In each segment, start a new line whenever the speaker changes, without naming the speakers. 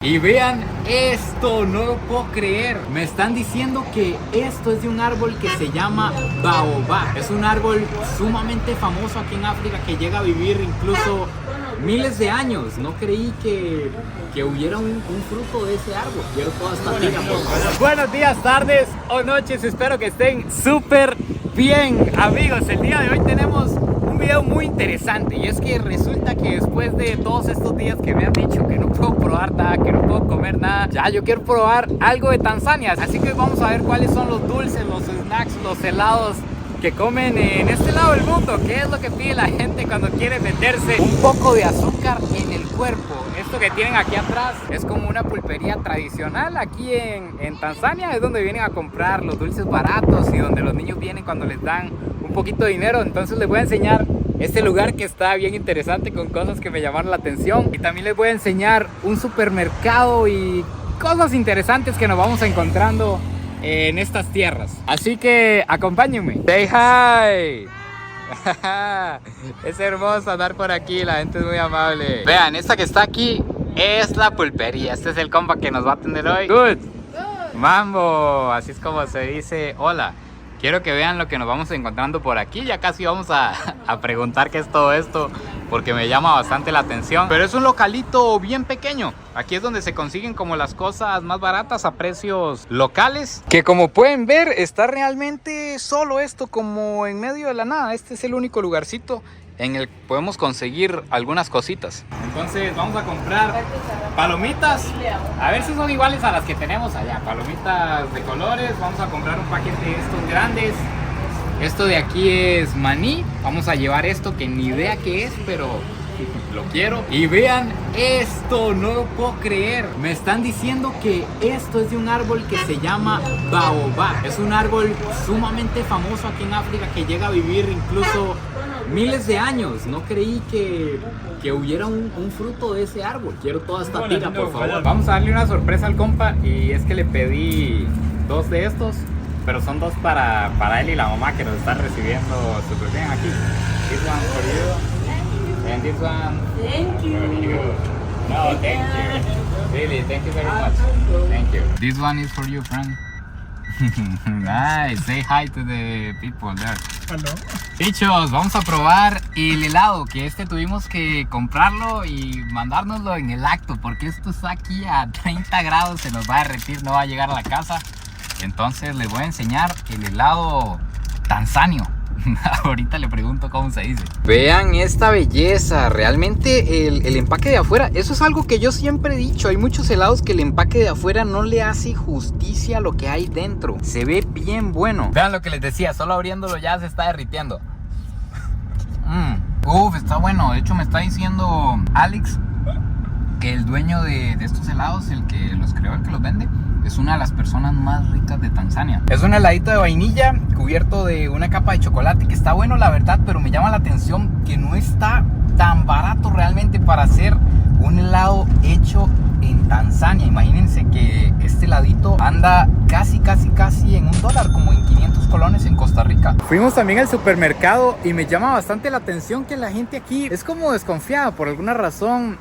Y vean esto, no lo puedo creer. Me están diciendo que esto es de un árbol que se llama baobab. Es un árbol sumamente famoso aquí en África que llega a vivir incluso miles de años. No creí que hubiera un fruto de ese árbol. Quiero toda esta tira, por favor. Buenos días, tardes o noches. Espero que estén súper bien, amigos. El día de hoy tenemos un video muy interesante, y es que resulta que después de todos estos días que me han dicho que no puedo probar nada, que no puedo comer nada, ya yo quiero probar algo de Tanzania. Así que vamos a ver cuáles son los dulces, los snacks, los helados que comen en este lado del mundo. ¿Qué es lo que pide la gente cuando quiere meterse un poco de azúcar en el cuerpo? Esto que tienen aquí atrás es como una pulpería tradicional aquí en Tanzania. Es donde vienen a comprar los dulces baratos y donde los niños vienen cuando les dan un poquito de dinero. Entonces les voy a enseñar este lugar que está bien interesante con cosas que me llamaron la atención. Y también les voy a enseñar un supermercado y cosas interesantes que nos vamos encontrando en estas tierras. Así que acompáñenme. Say hi. Es hermoso andar por aquí, la gente es muy amable. Vean, esta que está aquí es la pulpería. Este es el compa que nos va a atender hoy. Good. Mambo, así es como se dice hola. Quiero que vean lo que nos vamos encontrando por aquí. Ya casi vamos a preguntar qué es todo esto, porque me llama bastante la atención. Pero es un localito bien pequeño. Aquí es donde se consiguen como las cosas más baratas a precios locales. Que como pueden ver, está realmente solo esto como en medio de la nada. Este es el único lugarcito en el que podemos conseguir algunas cositas. Entonces vamos a comprar palomitas. A ver si son iguales a las que tenemos allá. Palomitas de colores. Vamos a comprar un paquete de estos grandes. Esto de aquí es maní. Vamos a llevar esto que ni idea qué es, pero lo quiero. Y vean esto, no lo puedo creer. Me están diciendo que esto es de un árbol que se llama baobab. Es un árbol sumamente famoso aquí en África que llega a vivir incluso miles de años. No creí que hubiera un fruto de ese árbol. Quiero toda esta tira, por favor. Vamos a darle una sorpresa al compa, y es que le pedí dos de estos, pero son dos para él y la mamá que nos están recibiendo súper bien aquí. This one for you. And this one.
Thank you.
For you. No, thank you. Really, thank you very much. Thank you. This one is for you, friend. Nice. Say hi to the people there.
Hello.
Bichos, vamos a probar el helado, que tuvimos que comprarlo y mandárnoslo en el acto, porque esto está aquí a 30 grados, se nos va a derretir, no va a llegar a la casa. Entonces les voy a enseñar el helado tanzanio. Ahorita le pregunto cómo se dice. Vean esta belleza. Realmente el empaque de afuera, eso es algo que yo siempre he dicho. Hay muchos helados que el empaque de afuera no le hace justicia a lo que hay dentro. Se ve bien bueno. Vean lo que les decía, solo abriéndolo ya se está derritiendo. Uf, está bueno. De hecho me está diciendo Alex que el dueño de estos helados, el que los creó, el que los vende, es una de las personas más ricas de Tanzania. Es un heladito de vainilla cubierto de una capa de chocolate, que está bueno la verdad, pero me llama la atención que no está tan barato realmente para hacer un helado hecho en Tanzania. Imagínense que este heladito anda casi en $1, como en 500 colones en Costa Rica. Fuimos también al supermercado y me llama bastante la atención que la gente aquí es como desconfiada por alguna razón.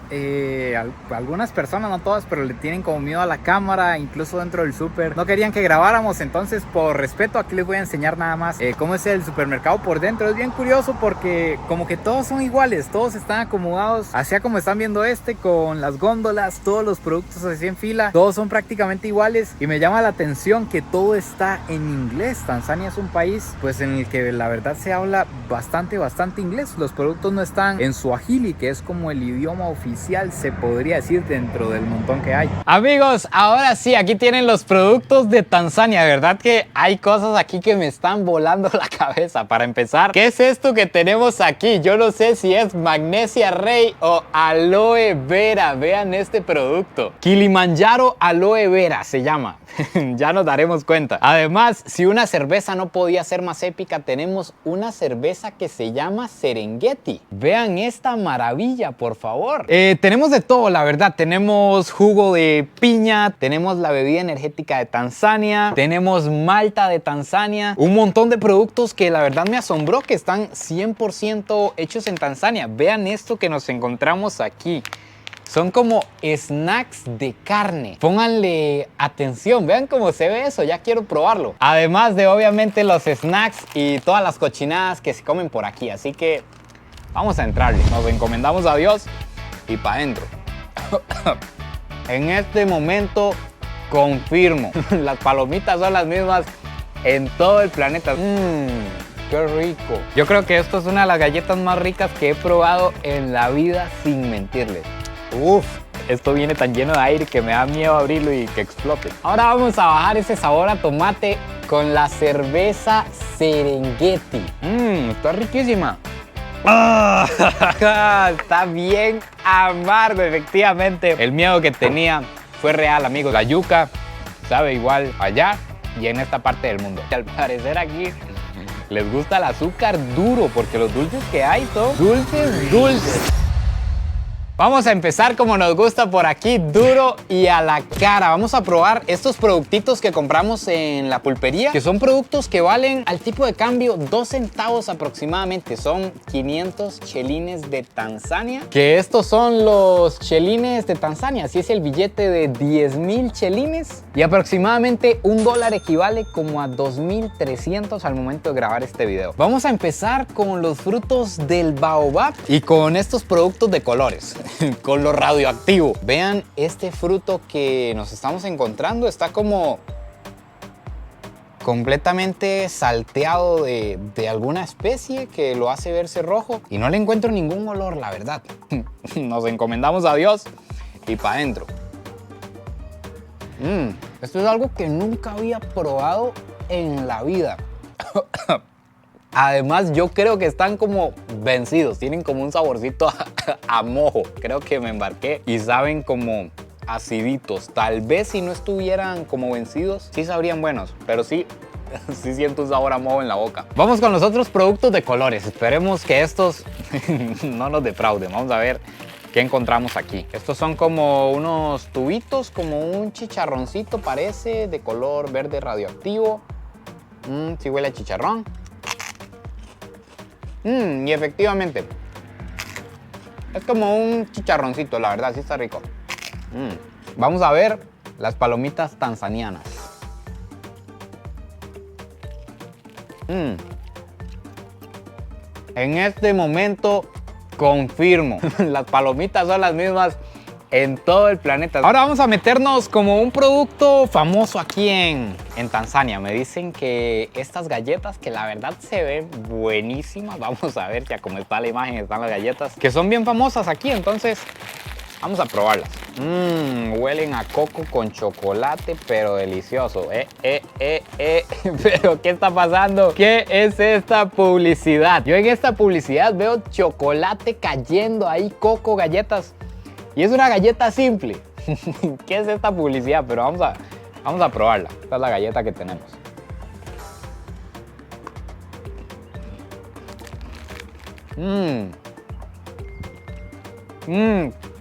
Algunas personas, no todas, pero le tienen como miedo a la cámara, incluso dentro del súper. No querían que grabáramos, entonces por respeto aquí les voy a enseñar nada más cómo es el supermercado por dentro. Es bien curioso porque como que todos son iguales, todos están acomodados hacia como están viendo con las góndolas, todos los productos así en fila, todos son prácticamente iguales, y me llama la atención que todo está en inglés. Tanzania es un país pues en el que la verdad se habla bastante inglés. Los productos no están en Swahili, que es como el idioma oficial, se podría decir, dentro del montón que hay. Amigos, ahora sí, aquí tienen los productos de Tanzania. De verdad que hay cosas aquí que me están volando la cabeza. Para empezar, ¿qué es esto que tenemos aquí? Yo no sé si es magnesia rey o aloe vera. Vean este producto, Kilimanjaro aloe vera se llama. Ya nos daremos cuenta. Además, si una cerveza no podía ser más épica, tenemos una cerveza que se llama Serengeti. Vean esta maravilla, por favor. Tenemos de todo, la verdad. Tenemos jugo de piña, tenemos la bebida energética de Tanzania, tenemos malta de Tanzania, un montón de productos que la verdad me asombró que están 100% hechos en Tanzania. Vean esto que nos encontramos aquí. Son como snacks de carne. Pónganle atención, vean cómo se ve eso, ya quiero probarlo. Además de obviamente los snacks y todas las cochinadas que se comen por aquí. Así que vamos a entrarle. Nos encomendamos a Dios y para adentro. En este momento confirmo, las palomitas son las mismas en todo el planeta. ¡Qué rico! Yo creo que esto es una de las galletas más ricas que he probado en la vida, sin mentirles. Uf, esto viene tan lleno de aire que me da miedo abrirlo y que explote. Ahora vamos a bajar ese sabor a tomate con la cerveza Serengeti. Está riquísima. Está bien amargo, efectivamente. El miedo que tenía fue real, amigos. La yuca sabe igual allá y en esta parte del mundo. Al parecer aquí les gusta el azúcar duro porque los dulces que hay son dulces. Vamos a empezar como nos gusta por aquí, duro y a la cara. Vamos a probar estos productitos que compramos en la pulpería, que son productos que valen al tipo de cambio 2 centavos aproximadamente. Son 500 chelines de Tanzania, que estos son los chelines de Tanzania. Así es el billete de 10,000 chelines y aproximadamente $1 equivale como a 2,300 al momento de grabar este video. Vamos a empezar con los frutos del baobab y con estos productos de colores. Con lo radioactivo. Vean este fruto que nos estamos encontrando. Está como completamente salteado de alguna especie que lo hace verse rojo. Y no le encuentro ningún olor, la verdad. Nos encomendamos a Dios y para adentro. Esto es algo que nunca había probado en la vida. Además, yo creo que están como vencidos. Tienen como un saborcito a mojo. Creo que me embarqué y saben como aciditos. Tal vez si no estuvieran como vencidos, sí sabrían buenos. Pero sí siento un sabor a mojo en la boca. Vamos con los otros productos de colores. Esperemos que estos no nos defrauden. Vamos a ver qué encontramos aquí. Estos son como unos tubitos, como un chicharroncito parece, de color verde radioactivo. Sí huele a chicharrón. Y efectivamente, es como un chicharroncito, la verdad, sí está rico. Vamos a ver las palomitas tanzanianas. En este momento confirmo, las palomitas son las mismas en todo el planeta. Ahora vamos a meternos como un producto famoso aquí en Tanzania. Me dicen que estas galletas, que la verdad se ven buenísimas. Vamos a ver, ya como está la imagen, están las galletas, que son bien famosas aquí, entonces vamos a probarlas. Huelen a coco con chocolate, pero delicioso. Pero ¿qué está pasando? ¿Qué es esta publicidad? Yo en esta publicidad veo chocolate cayendo ahí, coco, galletas. Y es una galleta simple. ¿Qué es esta publicidad? Pero vamos a probarla. Esta es la galleta que tenemos.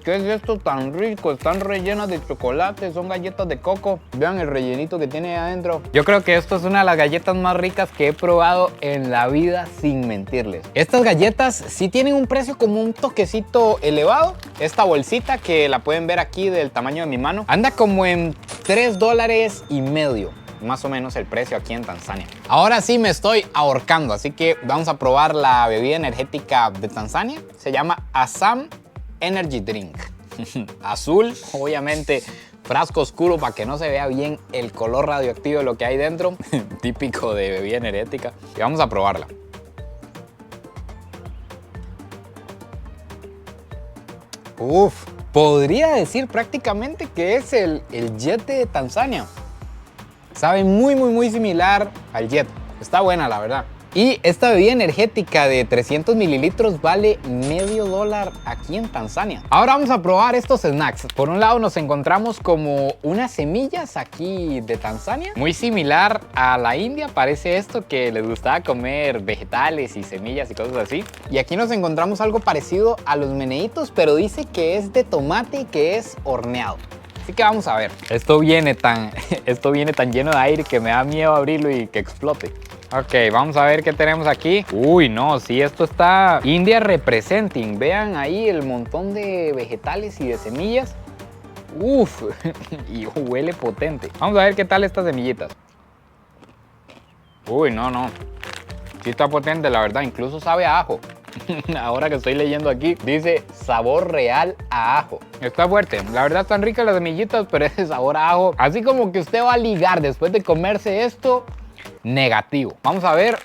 ¿Qué es esto tan rico? Están rellenas de chocolate, son galletas de coco. Vean el rellenito que tiene adentro. Yo creo que esto es una de las galletas más ricas que he probado en la vida, sin mentirles. Estas galletas sí tienen un precio como un toquecito elevado. Esta bolsita, que la pueden ver aquí del tamaño de mi mano, anda como en $3.50. Más o menos el precio aquí en Tanzania. Ahora sí me estoy ahorcando, así que vamos a probar la bebida energética de Tanzania. Se llama Azam Energy Drink. Azul, obviamente frasco oscuro para que no se vea bien el color radioactivo de lo que hay dentro. Típico de bebida energética. Y vamos a probarla. Uf, podría decir prácticamente que es el Jet de Tanzania. Sabe muy similar al Jet. Está buena, la verdad. Y esta bebida energética de 300 mililitros vale $0.50 aquí en Tanzania. Ahora vamos a probar estos snacks. Por un lado nos encontramos como unas semillas aquí de Tanzania. Muy similar a la India, parece esto, que les gustaba comer vegetales y semillas y cosas así. Y aquí nos encontramos algo parecido a los meneitos, pero dice que es de tomate y que es horneado. Así que vamos a ver. Esto viene tan lleno de aire que me da miedo abrirlo y que explote. Ok, vamos a ver qué tenemos aquí. Uy, no, sí, esto está India representing. Vean ahí el montón de vegetales y de semillas. Uf, y huele potente. Vamos a ver qué tal estas semillitas. Uy, no, no. Sí está potente, la verdad. Incluso sabe a ajo. Ahora que estoy leyendo aquí, dice sabor real a ajo. Está fuerte. La verdad están ricas las semillitas, pero ese sabor a ajo. Así como que usted va a ligar después de comerse esto. Negativo. Vamos a ver.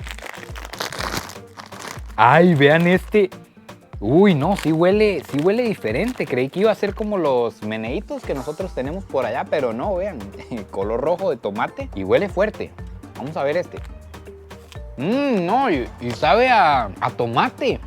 Ay, vean este. Uy, no, sí huele diferente. Creí que iba a ser como los meneitos que nosotros tenemos por allá, pero no, vean. Color rojo de tomate y huele fuerte. Vamos a ver este. No, y sabe a tomate.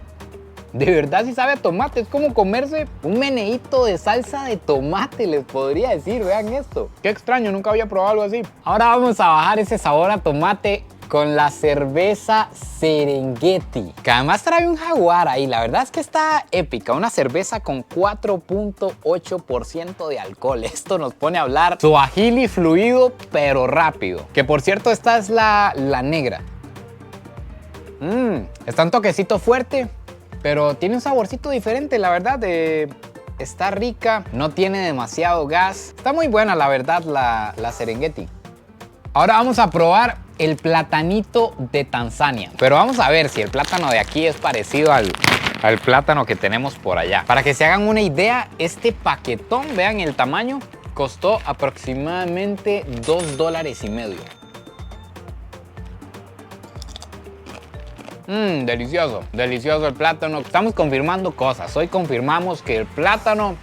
De verdad sí sabe a tomate. Es como comerse un meneíto de salsa de tomate, les podría decir. Vean esto. Qué extraño, nunca había probado algo así. Ahora vamos a bajar ese sabor a tomate con la cerveza Serengeti, que además trae un jaguar ahí. La verdad es que está épica. Una cerveza con 4.8% de alcohol. Esto nos pone a hablar suajili fluido, pero rápido. Que por cierto, esta es la negra. Está un toquecito fuerte, pero tiene un saborcito diferente, la verdad. Está rica, no tiene demasiado gas. Está muy buena, la verdad, la Serengeti. Ahora vamos a probar el platanito de Tanzania. Pero vamos a ver si el plátano de aquí es parecido al plátano que tenemos por allá. Para que se hagan una idea, este paquetón, vean el tamaño, costó aproximadamente $2.50. Delicioso, delicioso el plátano. Estamos confirmando cosas. Hoy confirmamos que el plátano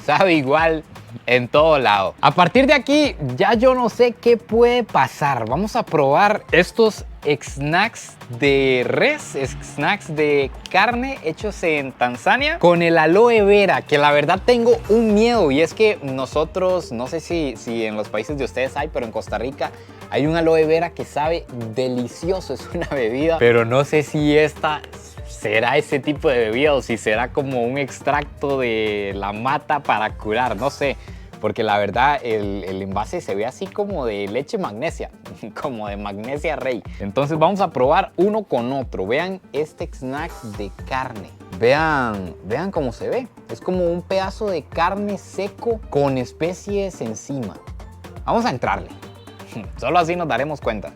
sabe igual en todo lado. A partir de aquí ya yo no sé qué puede pasar. Vamos a probar estos snacks de res, snacks de carne hechos en Tanzania con el aloe vera, que la verdad tengo un miedo, y es que nosotros, no sé si en los países de ustedes hay, pero en Costa Rica hay un aloe vera que sabe delicioso, es una bebida, pero no sé si esta será ese tipo de bebida o si será como un extracto de la mata para curar, no sé. Porque la verdad el envase se ve así como de leche magnesia, como de magnesia rey. Entonces vamos a probar uno con otro. Vean este snack de carne. Vean cómo se ve. Es como un pedazo de carne seco con especies encima. Vamos a entrarle. Solo así nos daremos cuenta.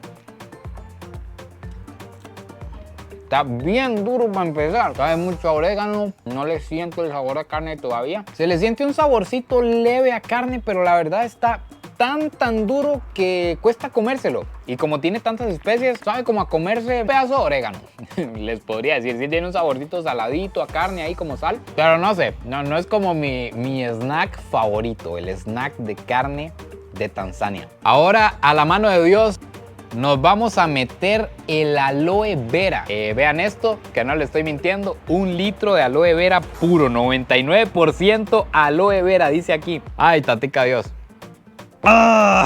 Está bien duro para empezar. Sabe mucho a orégano. No le siento el sabor a carne todavía. Se le siente un saborcito leve a carne, pero la verdad está tan duro que cuesta comérselo. Y como tiene tantas especies, sabe como a comerse un pedazo de orégano. Les podría decir, sí tiene un saborcito saladito a carne ahí como sal. Pero no sé, no es como mi snack favorito, el snack de carne de Tanzania. Ahora, a la mano de Dios, nos vamos a meter el aloe vera. Vean esto, que no le estoy mintiendo. 1 litro de aloe vera puro, 99% aloe vera, dice aquí. Ay, tatica Dios. ¡Ah!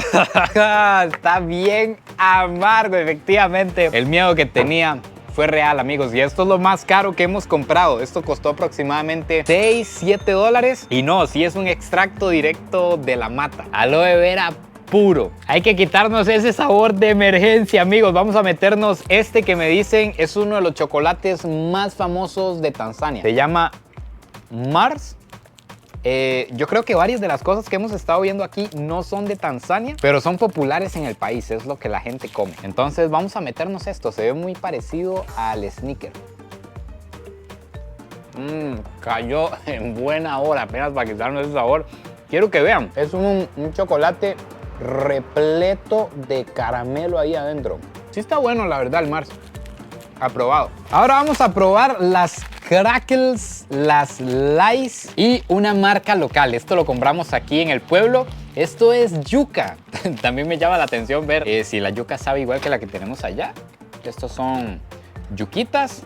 Está bien amargo, efectivamente. El miedo que tenía fue real, amigos. Y esto es lo más caro que hemos comprado. Esto costó aproximadamente $6-7. Y no, sí es un extracto directo de la mata. Aloe vera puro. Hay que quitarnos ese sabor de emergencia, amigos. Vamos a meternos este que me dicen es uno de los chocolates más famosos de Tanzania. Se llama Mars. Yo creo que varias de las cosas que hemos estado viendo aquí no son de Tanzania, pero son populares en el país, es lo que la gente come. Entonces vamos a meternos esto, se ve muy parecido al Snicker. Cayó en buena hora apenas para quitarnos ese sabor. Quiero que vean, es un chocolate repleto de caramelo ahí adentro. Sí está bueno, la verdad, el Mars. Aprobado. Ahora vamos a probar las Crackles, las Lays y una marca local. Esto lo compramos aquí en el pueblo. Esto es yuca. También me llama la atención ver si la yuca sabe igual que la que tenemos allá. Estos son yuquitas.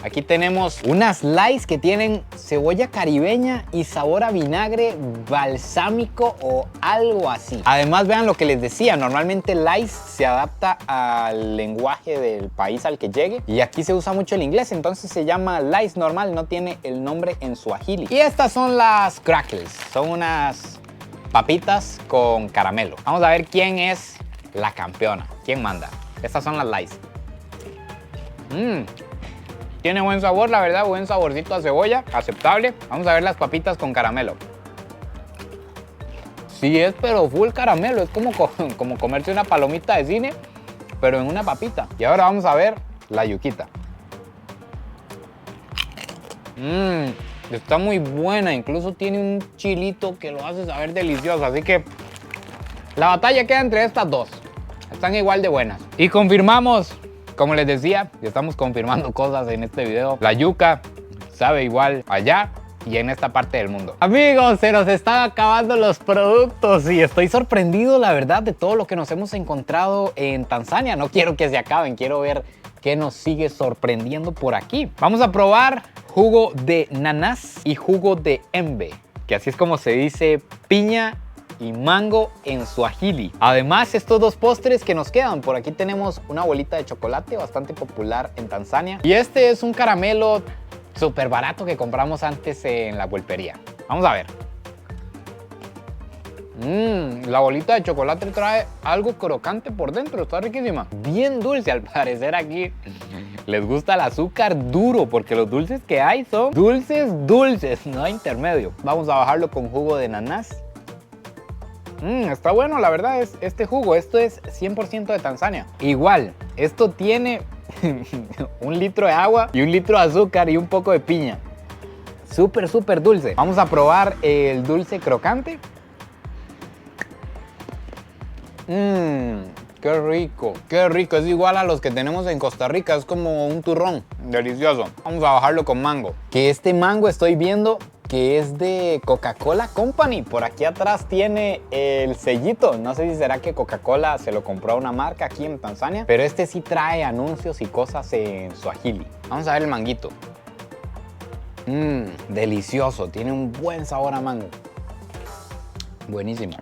Aquí tenemos unas Lays que tienen cebolla caribeña y sabor a vinagre balsámico o algo así. Además, vean lo que les decía, normalmente Lays se adapta al lenguaje del país al que llegue y aquí se usa mucho el inglés, entonces se llama Lays normal, no tiene el nombre en suajili. Y estas son las Crackles, son unas papitas con caramelo. Vamos a ver quién es la campeona, quién manda. Estas son las Lays. Tiene buen sabor, la verdad, buen saborcito a cebolla, aceptable. Vamos a ver las papitas con caramelo. Sí es, pero full caramelo, es como comerse una palomita de cine, pero en una papita. Y ahora vamos a ver la yuquita. Está muy buena, incluso tiene un chilito que lo hace saber delicioso, así que la batalla queda entre estas dos. Están igual de buenas. Y confirmamos, como les decía, y estamos confirmando cosas en este video, la yuca sabe igual allá y en esta parte del mundo. Amigos, se nos están acabando los productos y estoy sorprendido, la verdad, de todo lo que nos hemos encontrado en Tanzania. No quiero que se acaben, quiero ver qué nos sigue sorprendiendo por aquí. Vamos a probar jugo de nanás y jugo de embe, que así es como se dice piña y mango en suajili. Además, estos dos postres que nos quedan, por aquí tenemos una bolita de chocolate bastante popular en Tanzania y este es un caramelo súper barato que compramos antes en la pulpería. Vamos a ver. La bolita de chocolate trae algo crocante por dentro, está riquísima. Bien dulce, al parecer aquí les gusta el azúcar duro, porque los dulces que hay son dulces, no hay intermedio. Vamos a bajarlo con jugo de nanás. Está bueno, la verdad, es este jugo. Esto es 100% de Tanzania. Igual, esto tiene 1 litro de agua y 1 litro de azúcar y un poco de piña. Súper dulce. Vamos a probar el dulce crocante. Qué rico, qué rico. Es igual a los que tenemos en Costa Rica. Es como un turrón, delicioso. Vamos a bajarlo con mango. Que este mango estoy viendo que es de Coca-Cola Company. Por aquí atrás tiene el sellito. No sé si será que Coca-Cola se lo compró a una marca aquí en Tanzania, pero este sí trae anuncios y cosas en suajili. Vamos a ver el manguito. Delicioso, tiene un buen sabor a mango. Buenísimo.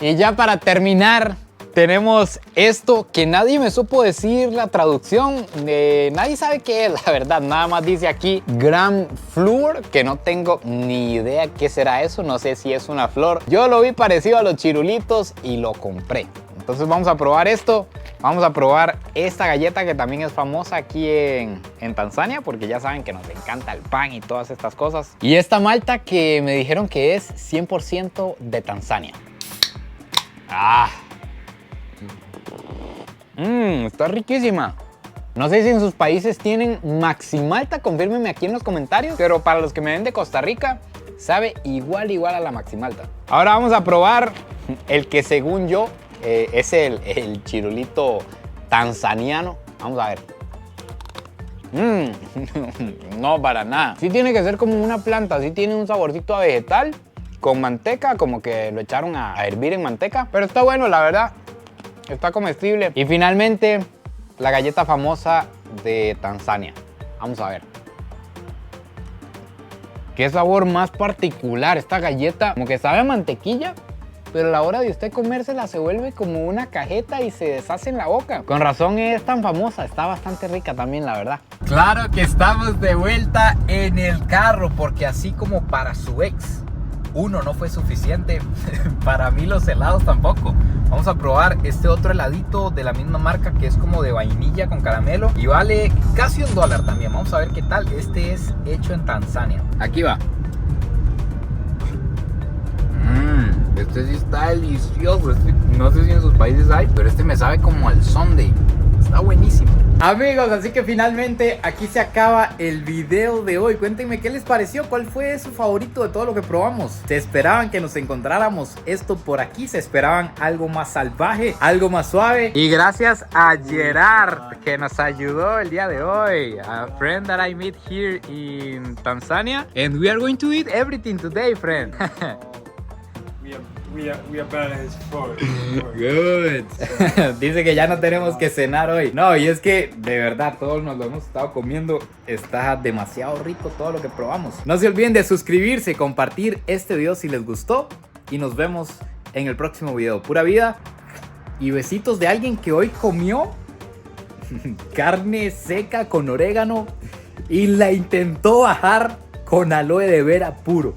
Y ya para terminar, tenemos esto que nadie me supo decir la traducción. Nadie sabe qué es, la verdad. Nada más dice aquí Gram Flour, que no tengo ni idea qué será eso. No sé si es una flor. Yo lo vi parecido a los chirulitos y lo compré. Entonces vamos a probar esto. Vamos a probar esta galleta que también es famosa aquí en Tanzania, porque ya saben que nos encanta el pan y todas estas cosas. Y esta malta que me dijeron que es 100% de Tanzania. Está riquísima. No sé si en sus países tienen Maximalta, confírmenme aquí en los comentarios. Pero para los que me ven de Costa Rica, sabe igual a la Maximalta. Ahora vamos a probar el que según yo es el chirulito tanzaniano. Vamos a ver. No, para nada. Sí tiene que ser como una planta, sí tiene un saborcito a vegetal. Con manteca, como que lo echaron a hervir en manteca. Pero está bueno, la verdad. Está comestible. Y finalmente, la galleta famosa de Tanzania. Vamos a ver. Qué sabor más particular esta galleta. Como que sabe a mantequilla, pero a la hora de usted comérsela se vuelve como una cajeta y se deshace en la boca. Con razón es tan famosa. Está bastante rica también, la verdad. Claro que estamos de vuelta en el carro, porque así como para su ex uno no fue suficiente, para mí los helados tampoco. Vamos a probar este otro heladito de la misma marca, que es como de vainilla con caramelo y vale casi $1 también. Vamos a ver qué tal. Este es hecho en Tanzania. Aquí va. Este sí está delicioso. No sé si en sus países hay, pero este me sabe como al sundae. Está buenísimo. Amigos, así que finalmente aquí se acaba el video de hoy. Cuéntenme qué les pareció, cuál fue su favorito de todo lo que probamos. ¿Se esperaban que nos encontráramos esto por aquí? ¿Se esperaban algo más salvaje, algo más suave? Y gracias a Gerard, que nos ayudó el día de hoy. A friend that I met here in Tanzania. And we are going to eat everything today, friend.
We are balanced for
Good. Dice que ya no tenemos que cenar hoy. No, y es que de verdad todos nos lo hemos estado comiendo. Está demasiado rico todo lo que probamos. No se olviden de suscribirse, compartir este video si les gustó. Y nos vemos en el próximo video. Pura vida. Y besitos de alguien que hoy comió carne seca con orégano y la intentó bajar con aloe de vera puro.